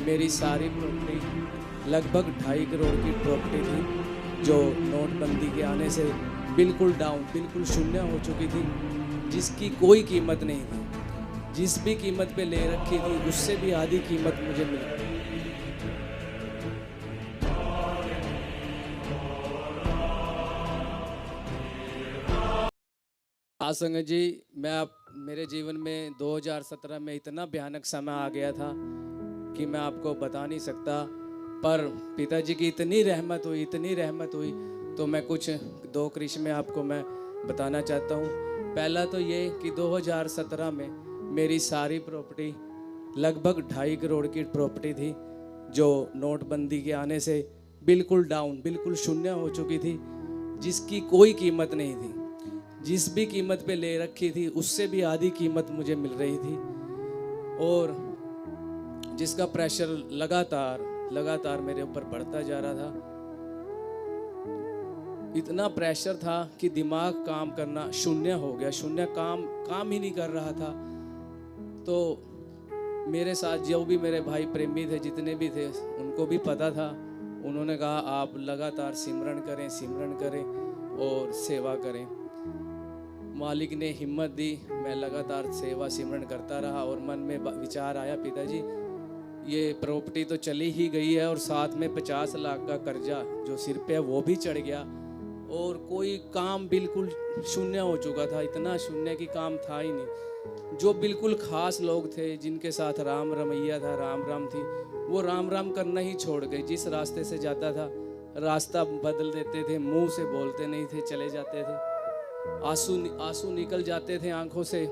मेरी सारी प्रॉपर्टी लगभग 2.5 करोड़ की प्रॉपर्टी थी जो नोटबंदी के आने से बिल्कुल डाउन, बिल्कुल शून्य हो चुकी थी, जिसकी कोई कीमत नहीं थी। जिस भी कीमत पे ले रखी थी उससे भी आधी कीमत मुझे मिली। हाँ संगत जी, मेरे जीवन में 2017 में इतना भयानक समय आ गया था कि मैं आपको बता नहीं सकता। पर पिताजी की इतनी रहमत हुई तो मैं कुछ 2 कृष्ण में आपको मैं बताना चाहता हूँ। पहला तो ये कि 2017 में मेरी सारी प्रॉपर्टी लगभग 2.5 करोड़ की प्रॉपर्टी थी जो नोटबंदी के आने से बिल्कुल डाउन, बिल्कुल शून्य हो चुकी थी, जिसकी कोई कीमत नहीं थी। जिस भी कीमत पे ले रखी थी उससे भी आधी कीमत मुझे मिल रही थी और जिसका प्रेशर लगातार मेरे ऊपर बढ़ता जा रहा था। इतना प्रेशर था कि दिमाग काम करना शून्य हो गया, शून्य काम ही नहीं कर रहा था। तो मेरे साथ जो भी मेरे भाई प्रेमी थे, जितने भी थे, उनको भी पता था। उन्होंने कहा आप लगातार सिमरन करें और सेवा करें। मालिक ने हिम्मत दी, मैं लगातार सेवा सिमरन करता रहा और मन में विचार आया, पिताजी ये प्रॉपर्टी तो चली ही गई है और साथ में 50 लाख का कर्जा जो सिर पे है वो भी चढ़ गया और कोई काम बिल्कुल शून्य हो चुका था, इतना शून्य कि काम था ही नहीं। जो बिल्कुल खास लोग थे, जिनके साथ राम रमैया था, राम थी, वो राम करना ही छोड़ गए। जिस रास्ते से जाता था रास्ता बदल देते थे, मुंह से बोलते नहीं थे, चले जाते थे। आंसू निकल जाते थे आंखों से,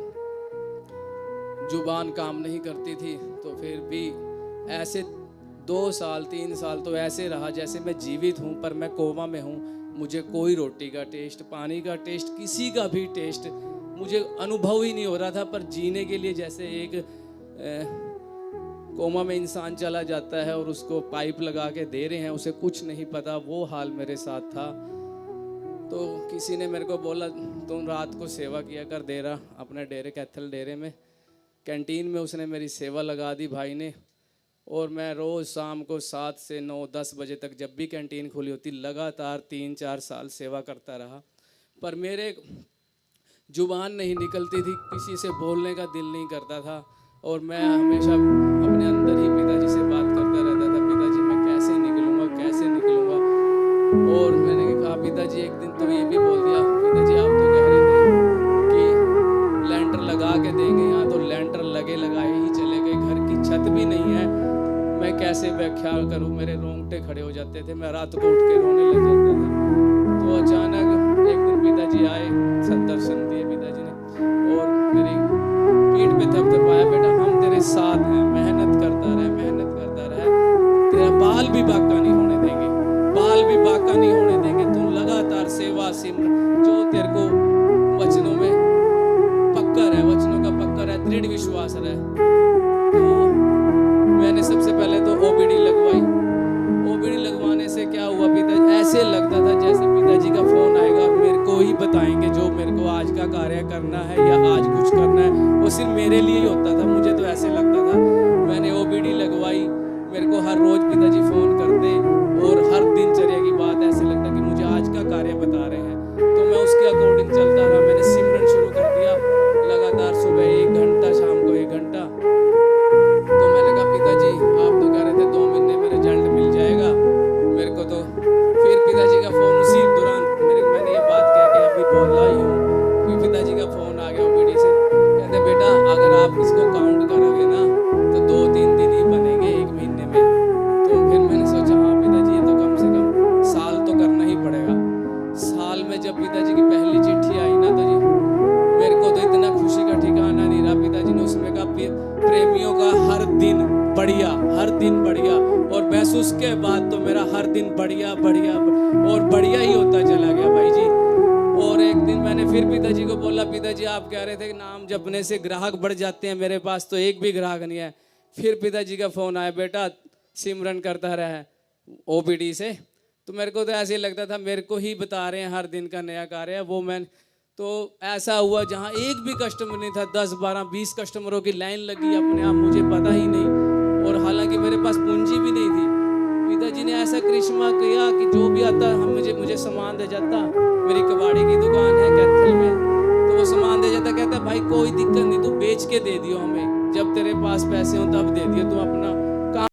जुबान काम नहीं करती थी। तो फिर भी ऐसे 2 साल 3 साल तो ऐसे रहा जैसे मैं जीवित हूँ पर मैं कोमा में हूँ। मुझे कोई रोटी का टेस्ट, पानी का टेस्ट, किसी का भी टेस्ट मुझे अनुभव ही नहीं हो रहा था। पर जीने के लिए जैसे एक कोमा में इंसान चला जाता है और उसको पाइप लगा के दे रहे हैं, उसे कुछ नहीं पता, वो हाल मेरे साथ था। तो किसी ने मेरे को बोला तुम रात को सेवा किया कर डेरा, अपने डेरे कैथल डेरे में कैंटीन में उसने मेरी सेवा लगा दी भाई ने। और मैं रोज़ शाम को 7 से 9 10 बजे तक जब भी कैंटीन खुली होती लगातार 3-4 साल सेवा करता रहा। पर मेरे जुबान नहीं निकलती थी, किसी से बोलने का दिल नहीं करता था और मैं हमेशा अपने अंदर ही पिताजी से बात करता रहता था, पिताजी मैं कैसे निकलूँगा। और मैंने कहा पिताजी, एक दिन तो ये भी बोल दिया, पिताजी आप तो कह रहे थे कि लैंटर लगा के देंगे, यहाँ तो लैंटर लगाए ही चले गए, घर की छत भी नहीं है, मैं कैसे व्याख्या करूँ। मेरे रोंगटे खड़े हो जाते थे, मैं रात को उठ के रोने लग जाता था। तो अचानक एक दिन पिताजी आए, दर्शन दिए पिताजी ने और मेरी पीठ पे थपथपाया, बेटा हम तेरे साथ हैं, मेहनत करता रहे, तेरा बाल भी बाका नहीं होने देंगे, तुम लगातार सेवा सिमरन, जो तेरे को वचनों में पक्का है, वचनों का पक्का है, दृढ़ विश्वास है। तो मैंने सबसे पहले तो ओबीडी लगवाने से क्या हुआ, पिताजी ऐसे लगता था जैसे पिताजी का फोन आएगा और मेरे को ही बताएंगे जो मेरे को आज का कार्य करना है या आज कुछ करना है, वो सिर्फ मेरे लिए ही होता था, मुझे तो ऐसे लगता था। मैंने ओबीडी लगवाई, मेरे को हर रोज पिताजी फोन करते और हर दिनचर्या की बात ऐसे लगता कि मुझे आज का कार्य बता रहे हैं। तो मैं उसके अकॉर्डिंग चलता रहा। मैंने सिमरन शुरू कर दिया लगातार, सुबह 1 घंटा, शाम को 1 घंटा। तो मैंने कहा पिताजी आप तो कह रहे थे 2 महीने में रिजल्ट मिल जाएगा मेरे को। तो फिर पिताजी का फोन उसी दौरान मैंने ये बात कह के अभी बोला ही हूँ कि पिताजी का फोन आ गया ओपीडी से, कहते बेटा अगर आप इसको काउंट करोगे ना तो 2-3 दिन ही बनेंगे 1 महीने में। तो फिर मैंने सोचा हाँ पिताजी ये तो कम से कम साल तो करना ही पड़ेगा। साल में जब पिताजी की पहली चिट्ठी आई ना तो जी मेरे को तो इतना खुशी का ठिकाना नहीं रहा। पिताजी ने उसमें कहा प्रेमियों का हर दिन बढ़िया, और बस उसके बाद तो मेरा हर दिन बढ़िया और बढ़िया ही होता चला गया भाई जी। और एक दिन मैंने फिर पिताजी को बोला, पिताजी आप कह रहे थे कि नाम जपने से ग्राहक बढ़ जाते हैं, मेरे पास तो एक भी ग्राहक नहीं है। फिर पिताजी का फोन आया, बेटा सिमरन करता रहा है ओबीडी से। तो मेरे को तो ऐसे लगता था मेरे को ही बता रहे हैं हर दिन का नया कार्य है वो। मैं तो ऐसा हुआ जहाँ एक भी कस्टमर नहीं था, 10 12 20 कस्टमरों की लाइन लगी अपने आप, मुझे पता ही नहीं। और हालांकि मेरे पास पूंजी भी नहीं थी। पिताजी ने ऐसा करिश्मा किया कि जो भी आता हम मुझे सामान दे जाता। मेरी कबाड़ी की दुकान है कैथल में, तो वो सामान दे जाता, कहता भाई कोई दिक्कत नहीं, तू बेच के दे दियो हमें, जब तेरे पास पैसे हो तब दे दियो, तू अपना